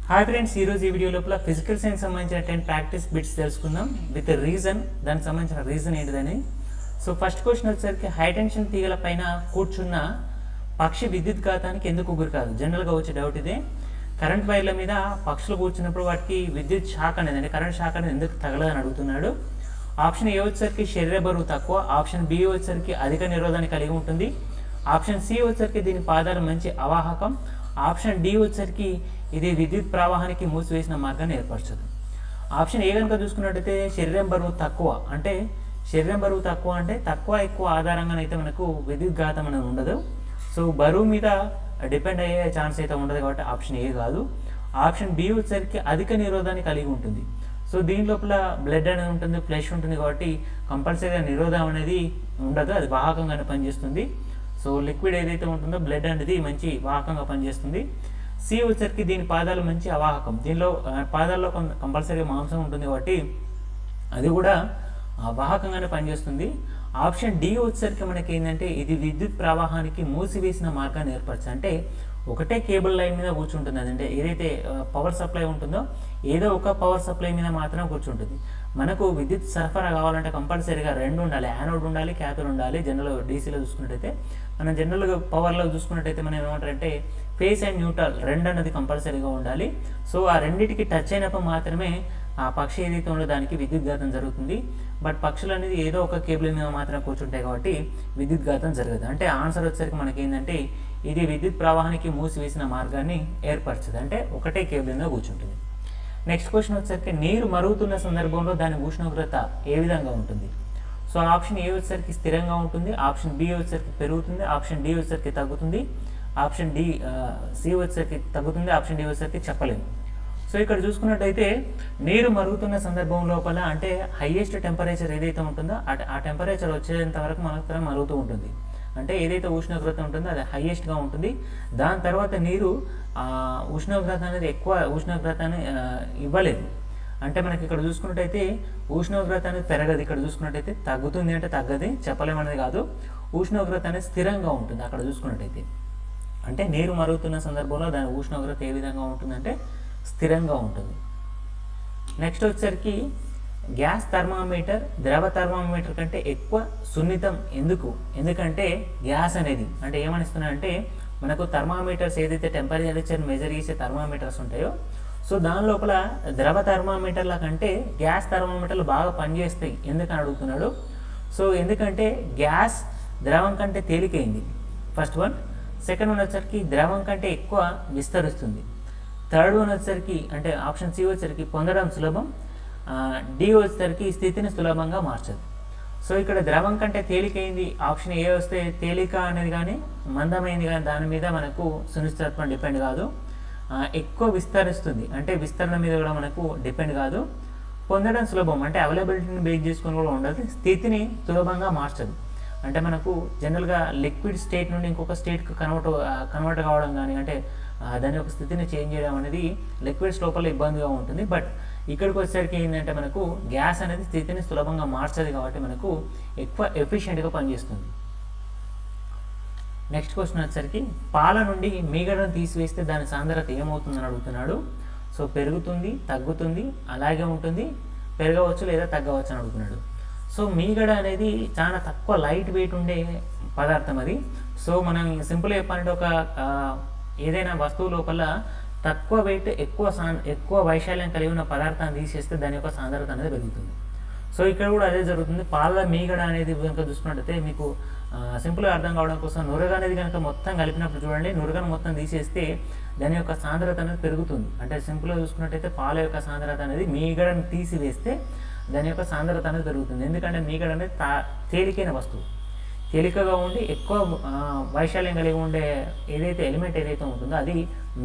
Hi friends, ఈరోజు ఈ video లోపల ఫిజికల్ సైన్స్ సంబంధించిన 10 ప్రాక్టీస్ బిట్స్ తెలుసుకుందాం విత్ రీజన్. దానికి సంబంధించిన రీజన్ ఏంటిదని. సో ఫస్ట్ క్వశ్చన్ వచ్చేసరికి హై టెన్షన్ తీగల పైన కూర్చున్న పక్షి విద్యుత్ ఘాతానికి ఎందుకు గురి కాదు? జనరల్గా వచ్చే డౌట్ ఇదే. కరెంట్ వైర్ల మీద పక్షులు కూర్చున్నప్పుడు వాటికి విద్యుత్ షాక్ అనేది అంటే కరెంట్ షాక్ అనేది ఎందుకు తగలదని అడుగుతున్నాడు. ఆప్షన్ ఏ వచ్చేసరికి శరీర బరువు తక్కువ, ఆప్షన్ బి వచ్చేసరికి అధిక నిరోధాన్ని కలిగి ఉంటుంది, ఆప్షన్ సి వచ్చేసరికి దీని పాదాలు మంచి అవాహకం, ఆప్షన్ డి వచ్చేసరికి ఇది విద్యుత్ ప్రవాహానికి మూసివేసిన మార్గాన్ని ఏర్పరచదు. ఆప్షన్ ఏ కనుక చూసుకున్నట్టయితే శరీరం బరువు తక్కువ అంటే తక్కువ ఎక్కువ ఆధారంగానైతే మనకు విద్యుత్ ఘాతం అనేది ఉండదు. సో బరువు మీద డిపెండ్ అయ్యే ఛాన్స్ అయితే ఉండదు కాబట్టి ఆప్షన్ ఏ కాదు. ఆప్షన్ బి వచ్చేసరికి అధిక నిరోధాన్ని కలిగి ఉంటుంది. సో దీని లోపల బ్లడ్ అనేది ఉంటుంది, ఫ్లెష్ ఉంటుంది కాబట్టి కంపల్సరీగా నిరోధం అనేది ఉండదు, అది వాహకంగానే పనిచేస్తుంది. సో లిక్విడ్ ఏదైతే ఉంటుందో బ్లడ్ అనేది మంచి వాహకంగా పనిచేస్తుంది. సి వచ్చేసరికి దీని పాదాలు మంచి అవాహకం, దీనిలో పాదాల్లో కంపల్సరీగా మాంసం ఉంటుంది కాబట్టి అది కూడా వాహకంగానే పనిచేస్తుంది. ఆప్షన్ డి వచ్చేసరికి మనకి ఏంటంటే ఇది విద్యుత్ ప్రవాహానికి మూసివేసిన మార్గాన్ని ఏర్పరచు అంటే ఒకటే కేబుల్ లైన్ మీద కూర్చుంటుంది. అదంటే ఏదైతే పవర్ సప్లై ఉంటుందో ఏదో ఒక పవర్ సప్లై మీద మాత్రం కూర్చుంటుంది. మనకు విద్యుత్ సరఫరా కావాలంటే కంపల్సరీగా రెండు ఉండాలి, యానోడ్ ఉండాలి, క్యాథోడ్ ఉండాలి. జనరల్ డీసీలో చూసుకున్నట్టయితే మనం జనరల్గా పవర్లో చూసుకున్నట్టయితే మనం ఏమంటారంటే ఫేస్ అండ్ న్యూట్రల్ రెండు అన్నది కంపల్సరీగా ఉండాలి. సో ఆ రెండింటికి టచ్ అయినప్పుడు మాత్రమే ఆ పక్షి ఏదైతే ఉందో దానికి విద్యుత్ ఘాతం జరుగుతుంది. బట్ పక్షులు అనేది ఏదో ఒక కేబుల్ మీద మాత్రం కూర్చుంటాయి కాబట్టి విద్యుత్ ఘాతం జరగదు. అంటే ఆన్సర్ వచ్చేసరికి మనకి ఏంటంటే ఇది విద్యుత్ ప్రవాహానికి మూసివేసిన మార్గాన్ని ఏర్పరచదు, అంటే ఒకటే కేబుల్ మీద కూర్చుంటుంది. నెక్స్ట్ క్వశ్చన్ వచ్చేసరికి నీరు మరుగుతున్న సందర్భంలో దాని ఉష్ణోగ్రత ఏ విధంగా ఉంటుంది? సో ఆప్షన్ ఏ వచ్చేసరికి స్థిరంగా ఉంటుంది, ఆప్షన్ బి వచ్చేసరికి పెరుగుతుంది, ఆప్షన్ డి వచ్చేసరికి తగ్గుతుంది, ఆప్షన్ సి వచ్చేసరికి తగ్గుతుంది, ఆప్షన్ డి వచ్చేసరికి చెప్పలేము. సో ఇక్కడ చూసుకున్నట్టయితే నీరు మరుగుతున్న సందర్భం లోపల అంటే హైయెస్ట్ టెంపరేచర్ ఏదైతే ఉంటుందో ఆ టెంపరేచర్ వచ్చేంత వరకు మనకు మరుగుతూ ఉంటుంది. అంటే ఏదైతే ఉష్ణోగ్రత ఉంటుందో అది హైయెస్ట్గా ఉంటుంది. దాని తర్వాత నీరు ఉష్ణోగ్రత అనేది ఎక్కువ ఉష్ణోగ్రతని ఇవ్వలేదు. అంటే మనకి ఇక్కడ చూసుకున్నట్టయితే ఉష్ణోగ్రత అనేది పెరగదు, ఇక్కడ చూసుకున్నట్టయితే తగ్గుతుంది అంటే తగ్గది, చెప్పలేమనేది కాదు. ఉష్ణోగ్రత అనేది స్థిరంగా ఉంటుంది అక్కడ చూసుకున్నట్టయితే. అంటే నీరు మరుగుతున్న సందర్భంలో దాని ఉష్ణోగ్రత ఏ విధంగా ఉంటుందంటే స్థిరంగా ఉంటుంది. నెక్స్ట్ వచ్చేసరికి గ్యాస్ థర్మామీటర్ ద్రవ థర్మామీటర్ కంటే ఎక్కువ సున్నితం ఎందుకంటే గ్యాస్ అనేది అంటే ఏమనిస్తున్నా అంటే మనకు థర్మామీటర్స్ ఏదైతే టెంపరేచర్ మెజర్ చేసే థర్మామీటర్స్ ఉంటాయో సో దాని లోపల ద్రవ థర్మామీటర్ల కంటే గ్యాస్ థర్మామీటర్లు బాగా పనిచేస్తాయి ఎందుకని అడుగుతున్నాడు. సో ఎందుకంటే గ్యాస్ ద్రవం కంటే తేలికైంది ఫస్ట్ వన్. సెకండ్ వన్ వచ్చేసరికి ద్రవం కంటే ఎక్కువ విస్తరిస్తుంది. థర్డ్ వన్ వచ్చేసరికి అంటే ఆప్షన్ సి వచ్చేసరికి పొందడం సులభం, డి వచ్చేసరికి స్థితిని సులభంగా మార్చదు. సో ఇక్కడ ద్రవం కంటే తేలికైంది ఆప్షన్ ఏ వస్తే తేలిక అనేది కానీ మందమైంది కానీ దాని మీద మనకు సునిశ్చితత్వం డిపెండ్ కాదు. ఎక్కువ విస్తరిస్తుంది అంటే విస్తరణ మీద కూడా మనకు డిపెండ్ కాదు. పొందడం సులభం అంటే అవైలబిలిటీని బేస్ చేసుకొని కూడా ఉండదు. స్థితిని సులభంగా మార్చదు అంటే మనకు జనరల్గా లిక్విడ్ స్టేట్ నుండి ఇంకొక స్టేట్కి కన్వర్ట్ కావడం కానీ అంటే దాని యొక్క స్థితిని చేంజ్ చేయడం అనేది లిక్విడ్స్ లోపల ఇబ్బందిగా ఉంటుంది. బట్ ఇక్కడికి వచ్చేసరికి ఏంటంటే మనకు గ్యాస్ అనేది స్థితిని సులభంగా మార్చదు కాబట్టి మనకు ఎక్కువ ఎఫిషియెంట్గా పనిచేస్తుంది. నెక్స్ట్ క్వశ్చన్ వచ్చేసరికి పాల నుండి మీగడను తీసివేస్తే దాని సాంద్రత ఏమవుతుందని అడుగుతున్నాడు. సో పెరుగుతుంది, తగ్గుతుంది, అలాగే ఉంటుంది, పెరగవచ్చు లేదా తగ్గవచ్చు అని అడుగుతున్నాడు. సో మీగడ అనేది చాలా తక్కువ లైట్ వెయిట్ ఉండే పదార్థం అది. సో మనం సింపుల్గా చెప్పాలంటే ఒక ఏదైనా వస్తువు లోపల తక్కువ వెయిట్ ఎక్కువ వైశాల్యం కలిగి ఉన్న పదార్థాన్ని తీసేస్తే దాని యొక్క సాంద్రత అనేది పెరుగుతుంది. సో ఇక్కడ కూడా అదే జరుగుతుంది. పాల మీగడ అనేది కనుక చూసుకున్నట్టయితే మీకు సింపుల్గా అర్థం కావడం కోసం నురగ అనేది కనుక మొత్తం కలిపినప్పుడు చూడండి, నురగను మొత్తం తీసేస్తే దాని యొక్క సాంద్రత అనేది పెరుగుతుంది. అంటే సింపుల్గా చూసుకున్నట్టయితే పాల యొక్క సాంద్రత అనేది మీగడను తీసివేస్తే దాని యొక్క సాంద్రత అనేది పెరుగుతుంది. ఎందుకంటే మీగడ అనేది తేలికైన వస్తువు, తేలికగా ఉండి ఎక్కువ వైశాల్యం కలిగి ఉండే ఏదైతే ఎలిమెంట్ ఏదైతే ఉంటుందో అది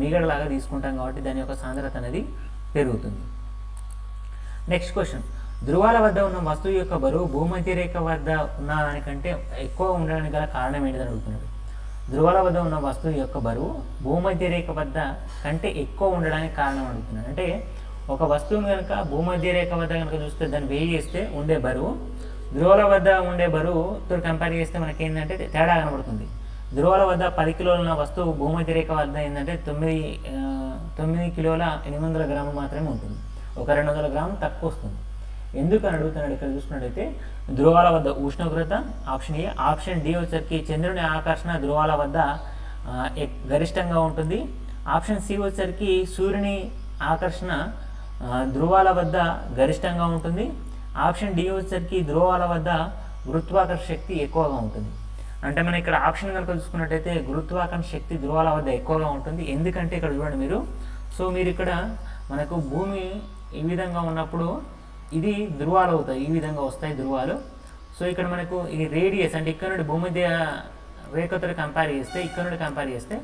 మీగడలాగా తీసుకుంటాం కాబట్టి దాని యొక్క సాంద్రత అనేది పెరుగుతుంది. నెక్స్ట్ క్వశ్చన్, ధృవాల వద్ద ఉన్న వస్తువు యొక్క బరువు భూమధ్య రేఖ వద్ద ఉన్న దానికంటే ఎక్కువ ఉండడానికి గల కారణం ఏంటిదని అడుగుతున్నాడు. ధృవాల వద్ద ఉన్న వస్తువు యొక్క బరువు భూమధ్య రేఖ వద్ద కంటే ఎక్కువ ఉండడానికి కారణం అడుగుతున్నాడు. అంటే ఒక వస్తువును కనుక భూమధ్య రేఖ వద్ద కనుక చూస్తే దాన్ని వేయి చేస్తే ఉండే బరువు ధ్రువాల వద్ద ఉండే బరువుతో కంపేర్ చేస్తే మనకి ఏంటంటే తేడా కనబడుతుంది. ధ్రువాల వద్ద 10 కిలోల ఉన్న వస్తువు భూమధ్య రేఖ వద్ద ఏంటంటే 9 కిలోల 800 గ్రాములు మాత్రమే ఉంటుంది. ఒక 200 గ్రాములు తక్కువ వస్తుంది. ఎందుకు అని అడుగుతున్నాడు. ఇక్కడ చూసుకున్నట్టయితే ధ్రువాల వద్ద ఉష్ణోగ్రత ఆప్షన్ ఏ. ఆప్షన్ డి వచ్చరికి చంద్రుని ఆకర్షణ ధ్రువాల వద్ద గరిష్టంగా ఉంటుంది. ఆప్షన్ సి వచ్చరికి సూర్యుని ఆకర్షణ ధ్రువాల వద్ద గరిష్టంగా ఉంటుంది. ఆప్షన్ డి వచ్చరికి ధ్రువాల వద్ద గురుత్వాకర్షణ శక్తి ఎక్కువగా ఉంటుంది. అంటే మనం ఇక్కడ ఆప్షన్ కనుక చూసుకున్నట్టయితే గురుత్వాకర్షణ శక్తి ధ్రువాల వద్ద ఎక్కువగా ఉంటుంది. ఎందుకంటే ఇక్కడ చూడండి మీరు, సో మీరు ఇక్కడ మనకు భూమి ఈ విధంగా ఉన్నప్పుడు ఇది ధ్రువాలు అవుతాయి, ఈ విధంగా వస్తాయి ధ్రువాలు. సో ఇక్కడ మనకు ఈ రేడియస్ అంటే ఇక్కడ నుండి భూమధ్య రేఖతో కంపేర్ చేస్తే, ఇక్కడ నుండి కంపేర్ చేస్తే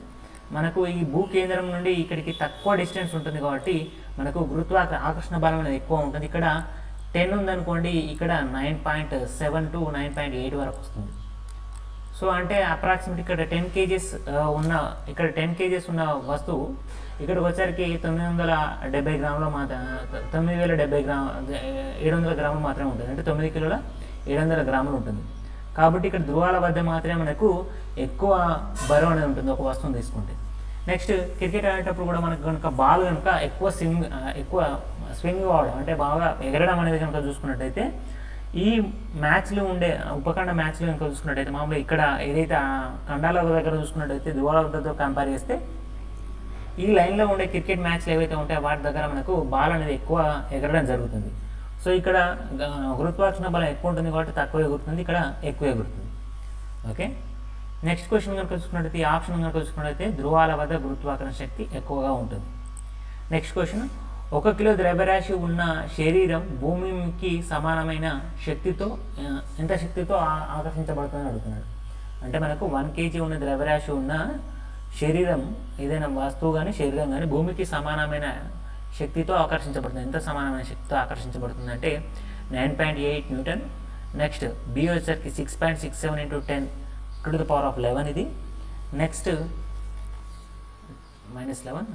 మనకు ఈ భూ కేంద్రం నుండి ఇక్కడికి తక్కువ డిస్టెన్స్ ఉంటుంది కాబట్టి మనకు ఆకర్షణ బలం అనేది ఎక్కువ ఉంటుంది. ఇక్కడ 10 ఉందనుకోండి, ఇక్కడ 9.7 to 9.8 వరకు వస్తుంది. సో అంటే అప్రాక్సిమేట్ ఇక్కడ 10 కేజెస్ ఉన్న 10 కేజెస్ ఉన్న వస్తువు ఇక్కడికి వచ్చరికి 970 గ్రాములు 9,070 700 గ్రాములు మాత్రమే ఉంటుంది. అంటే 9 కిలోల 700 గ్రాములు ఉంటుంది. కాబట్టి ఇక్కడ ధ్రువాల వద్ద మాత్రమే మనకు ఎక్కువ బరువు అనేది ఉంటుంది ఒక వస్తువుని తీసుకుంటే. నెక్స్ట్ క్రికెట్ ఆడేటప్పుడు కూడా మనకు కనుక బాల్ కనుక ఎక్కువ స్వింగ్ కావడం అంటే బాగా ఎగరడం అనేది కనుక చూసుకున్నట్టయితే ఈ మ్యాచ్లు ఉండే ఉపఖండ మ్యాచ్లు కనుక చూసుకున్నట్టయితే మామూలుగా ఇక్కడ ఏదైతే ఖండాల దగ్గర చూసుకున్నట్టయితే ధ్రువాల వద్దతో కంపేర్ చేస్తే ఈ లైన్లో ఉండే క్రికెట్ మ్యాచ్లు ఏవైతే ఉంటాయో వాటి దగ్గర మనకు బాల్ అనేది ఎక్కువ ఎగరడం జరుగుతుంది. సో ఇక్కడ గురుత్వాకర్షణ బలం ఎక్కువ ఉంటుంది కాబట్టి తక్కువ ఎగురుతుంది, ఇక్కడ ఎక్కువ ఎగురుతుంది. ఓకే, నెక్స్ట్ క్వశ్చన్ కనుక చూసుకున్నట్టయితే ఈ ఆప్షన్ కనుక చూసుకున్నట్టయితే ధ్రువాల వద్ద గురుత్వాకర్షణ శక్తి ఎక్కువగా ఉంటుంది. నెక్స్ట్ క్వశ్చన్, 1 కిలో ద్రవ్యరాశి ఉన్న శరీరం భూమికి సమానమైన శక్తితో ఎంత శక్తితో ఆకర్షించబడుతుందని అడుగుతున్నాడు. అంటే మనకు 1 kg ఉన్న ద్రవ్యరాశి ఉన్న శరీరం ఏదైనా వస్తువు కానీ శరీరం కానీ భూమికి సమానమైన శక్తితో ఆకర్షించబడుతుంది. ఎంత సమానమైన శక్తితో ఆకర్షించబడుతుంది అంటే 9.8 న్యూటన్. నెక్స్ట్ బి వచ్చేసరికి 6.67 × 10⁻11 ఇది. నెక్స్ట్ -11.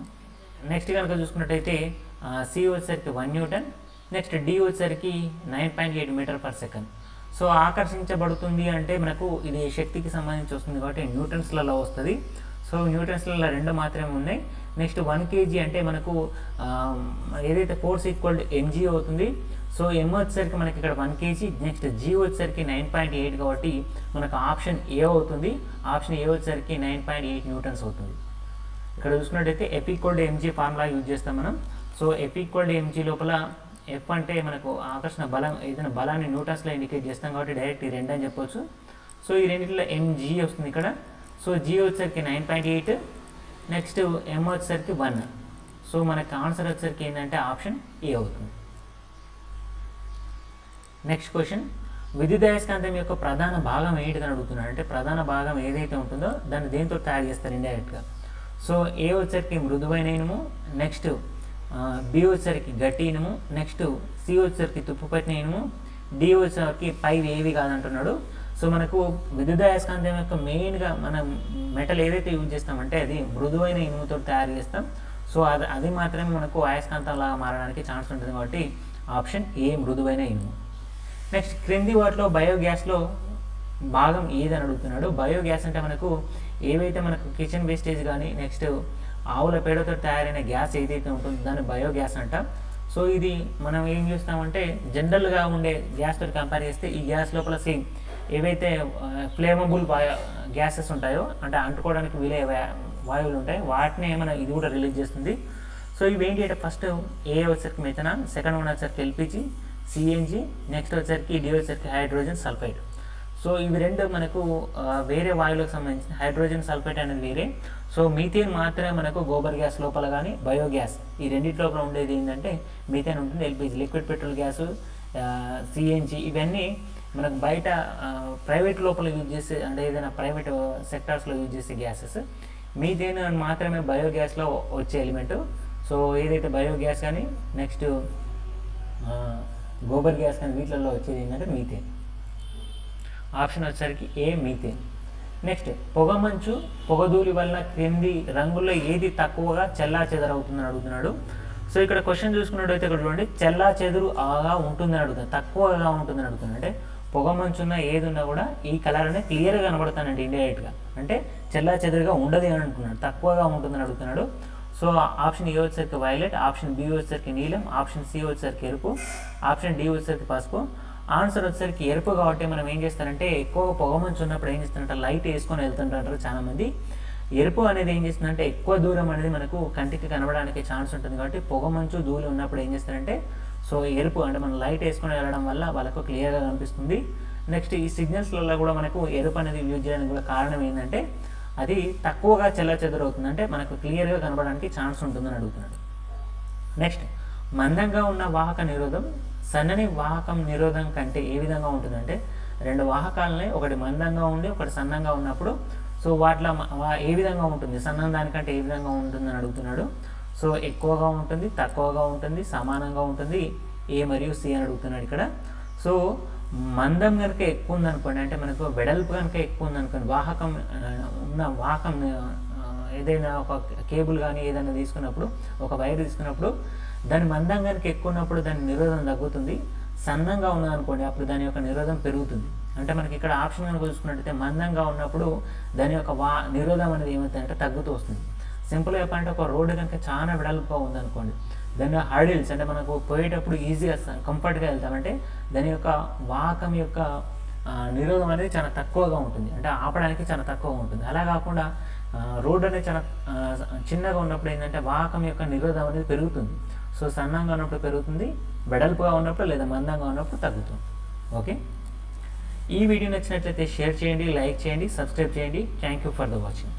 నెక్స్ట్ కనుక చూసుకున్నట్టయితే సి వచ్చేసరికి 1 న్యూటన్. నెక్స్ట్ డి వచ్చేసరికి 9.8 మీటర్/సెకండ్. సో ఆకర్షించబడుతుంది అంటే మనకు ఇది శక్తికి సంబంధించి వస్తుంది కాబట్టి న్యూటన్స్లలో వస్తుంది. సో న్యూటన్స్లలో 2 మాత్రమే ఉన్నాయి. నెక్స్ట్ 1 kg అంటే మనకు ఏదైతే ఫోర్స్ ఈక్వల్ టు mg అవుతుంది. సో m వచ్చేసరికి మనకి ఇక్కడ 1 kg. నెక్స్ట్ g వచ్చేసరికి 9.8 కాబట్టి మనకు ఆప్షన్ ఏ అవుతుంది. ఆప్షన్ ఏ వచ్చేసరికి 9.8 న్యూటన్స్ అవుతుంది. ఇక్కడ చూసుకున్నట్టయితే F = mg ఫార్ములా యూజ్ చేస్తాం మనం. సో F = mg లోపల F అంటే మనకు ఆకర్షణ బలం, ఏదైనా బలాన్ని న్యూటన్స్లో ఇండికేట్ చేస్తాం కాబట్టి డైరెక్ట్ ఈ 2 అని చెప్పొచ్చు. సో ఈ రెండింటిలో mg వస్తుంది ఇక్కడ. సో g వచ్చేసరికి 9.8, నెక్స్ట్ m వచ్చేసరికి 1. సో మనకి ఆన్సర్ వచ్చేసరికి ఏంటంటే ఆప్షన్ ఏ అవుతుంది. నెక్స్ట్ క్వశ్చన్, విద్యుదయస్కాంతం యొక్క ప్రధాన భాగం ఏంటిదని అడుగుతున్నాడు. అంటే ప్రధాన భాగం ఏదైతే ఉంటుందో దాన్ని దేంతో తయారు చేస్తారు ఇండైరెక్ట్గా. సో ఏ వచ్చేసరికి మృదువైన ఇనుము, నెక్స్ట్ బి వచ్చేసరికి గట్టి ఇనుము, నెక్స్ట్ సి వచ్చేసరికి తుప్పు పట్టిన ఇనుము, డి వచ్చేసరికి పైవి ఏవి కాదంటున్నాడు. సో మనకు విద్యుదయస్కాంతం యొక్క మెయిన్గా మనం మెటల్ ఏదైతే యూజ్ చేస్తామంటే అది మృదువైన ఇనుముతో తయారు చేస్తాం. సో అది మాత్రమే మనకు అయస్కాంతంలాగా మారడానికి ఛాన్స్ ఉంటుంది కాబట్టి ఆప్షన్ ఏ మృదువైన ఇనుము. నెక్స్ట్ క్రింది వాటిలో బయోగ్యాస్లో భాగం ఏదని అడుగుతున్నాడు. బయోగ్యాస్ అంటే మనకు ఏవైతే మనకు కిచెన్ వేస్టేజ్ కానీ నెక్స్ట్ ఆవుల పేడతో తయారైన గ్యాస్ ఏదైతే ఉంటుందో దాన్ని బయోగ్యాస్ అంటాం. సో ఇది మనం ఏం చేస్తామంటే జనరల్గా ఉండే గ్యాస్తో కంపేర్ చేస్తే ఈ గ్యాస్ లోపల సేమ్ ఏవైతే ఫ్లేమబుల్ గ్యాసెస్ ఉంటాయో అంటే అంటుకోవడానికి వీలే వాయువులు ఉంటాయి వాటిని మనం ఇది కూడా రిలీజ్ చేస్తుంది. సో ఇవి ఏంటి అంటే ఫస్ట్ ఏ వచ్చేసరికి మెథనాల్, సెకండ్ వన్ వచ్చేసరికి ఎల్పిజి, సిఎన్జి, నెక్స్ట్ వచ్చేసరికి డి వచ్చేసరికి హైడ్రోజన్ సల్ఫైడ్. సో ఇవి 2 మనకు వేరే వాయువులకు సంబంధించిన హైడ్రోజన్ సల్ఫైడ్ అనేది వేరే. సో మీథేన్ మాత్రమే మనకు గోబర్ గ్యాస్ లోపల కానీ బయోగ్యాస్ ఈ రెండింటి లోపల ఉండేది ఏంటంటే మీథేన్ ఉంటుంది. LPG liquid petrol gas, CNG ఇవన్నీ మనకు బయట ప్రైవేట్ లోపల యూజ్ చేసే అంటే ఏదైనా ప్రైవేట్ సెక్టార్స్లో యూజ్ చేసే గ్యాసెస్. మీథేన్ మాత్రమే బయోగ్యాస్లో వచ్చే ఎలిమెంటు. సో ఏదైతే బయోగ్యాస్ కానీ నెక్స్ట్ గోబర్ గ్యాస్ కానీ వీటిలలో వచ్చేది ఏంటంటే మీథేన్. ఆప్షన్ వచ్చేసరికి ఏ మీథేన్. నెక్స్ట్ పొగమంచు పొగధూళి వలన క్రింది రంగుల్లో ఏది తక్కువగా చెల్లా చెదరవుతుందని అడుగుతున్నాడు. సో ఇక్కడ క్వశ్చన్ చూసుకున్నట్టయితే ఇక్కడ చూడండి చెల్లా చెదురు ఆగా ఉంటుందని అడుగుతుంది, తక్కువగా ఉంటుందని అడుగుతుంది. అంటే పొగ మంచున్న ఏది ఉన్నా కూడా ఈ కలర్ అనేది క్లియర్గా కనబడతానండి ఇండైరెక్ట్గా, అంటే చెల్లా చెదురుగా ఉండదు అని అంటున్నాడు, తక్కువగా ఉంటుందని అడుగుతున్నాడు. సో ఆప్షన్ ఏ వచ్చేసరికి వైలెట్, ఆప్షన్ బి వచ్చేసరికి నీలం, ఆప్షన్ సి వచ్చేసరికి ఎరుపు, ఆప్షన్ డి వచ్చేసరికి పసుపు. ఆన్సర్ వచ్చేసరికి ఎరుపు కాబట్టి మనం ఏం చేస్తారంటే ఎక్కువగా పొగ మంచు ఉన్నప్పుడు ఏం చేస్తారంటే లైట్ వేసుకొని వెళ్తుంటారు చాలామంది. ఎరుపు అనేది ఏం చేస్తుందంటే ఎక్కువ దూరం అనేది మనకు కంటికి కనబడడానికి ఛాన్స్ ఉంటుంది కాబట్టి పొగ మంచు ధూళి ఉన్నప్పుడు ఏం చేస్తారంటే సో ఎరుపు అంటే మనం లైట్ వేసుకొని వెళ్ళడం వల్ల వాళ్ళకు క్లియర్గా కనిపిస్తుంది. నెక్స్ట్ ఈ సిగ్నల్స్లలో కూడా మనకు ఎరుపు అనేది యూజ్ చేయడానికి కూడా కారణం ఏంటంటే అది తక్కువగా చెల్లాచెదురు అవుతుంది, అంటే మనకు క్లియర్గా కనబడడానికి ఛాన్స్ ఉంటుందని అడుగుతున్నాడు. నెక్స్ట్ మందంగా ఉన్న వాహక నిరోధం సన్నని వాహకం నిరోధం కంటే ఏ విధంగా ఉంటుందంటే రెండు వాహకాలని ఒకటి మందంగా ఉండి ఒకటి సన్నంగా ఉన్నప్పుడు సో వాటిలో ఏ విధంగా ఉంటుంది, సన్నం దానికంటే ఏ విధంగా ఉంటుందని అడుగుతున్నాడు. సో ఎక్కువగా ఉంటుంది, తక్కువగా ఉంటుంది, సమానంగా ఉంటుంది, ఏ మరియు సి అని అడుగుతున్నాడు ఇక్కడ. సో మందం కనుక ఎక్కువ ఉందనుకోండి, అంటే మనకు వెడల్పు కనుక ఎక్కువ ఉందనుకోండి, వాహకం ఏదైనా ఒక కేబుల్ కానీ ఏదైనా తీసుకున్నప్పుడు ఒక వైర్ తీసుకున్నప్పుడు దాని మందం కనుక ఎక్కువ ఉన్నప్పుడు దాని నిరోధం తగ్గుతుంది. సన్నంగా ఉన్నదనుకోండి అప్పుడు దాని యొక్క నిరోధం పెరుగుతుంది. అంటే మనకి ఇక్కడ ఆప్షన్ కనుక చూసుకున్నట్టయితే మందంగా ఉన్నప్పుడు దాని యొక్క నిరోధం అనేది ఏమవుతుందంటే తగ్గుతూ వస్తుంది. సింపుల్గా చెప్పాలంటే ఒక రోడ్డు కనుక చాలా వెడల్పుగా ఉందనుకోండి, దాని హర్డిల్స్ అంటే మనకు పోయేటప్పుడు ఈజీగా కంఫర్ట్గా వెళ్తామంటే దాని యొక్క వాహకం యొక్క నిరోధం అనేది చాలా తక్కువగా ఉంటుంది, అంటే ఆపడానికి చాలా తక్కువగా ఉంటుంది. అలా కాకుండా రోడ్డు అనేది చాలా చిన్నగా ఉన్నప్పుడు ఏంటంటే వాహకం యొక్క నిరోధం అనేది పెరుగుతుంది. సో సన్నంగా ఉన్నప్పుడు పెరుగుతుంది, వెడల్పుగా ఉన్నప్పుడు లేదా మందంగా ఉన్నప్పుడు తగ్గుతుంది. ఓకే, ఈ వీడియో నచ్చినట్లయితే షేర్ చేయండి, లైక్ చేయండి, సబ్స్క్రైబ్ చేయండి. Thank you for the watching.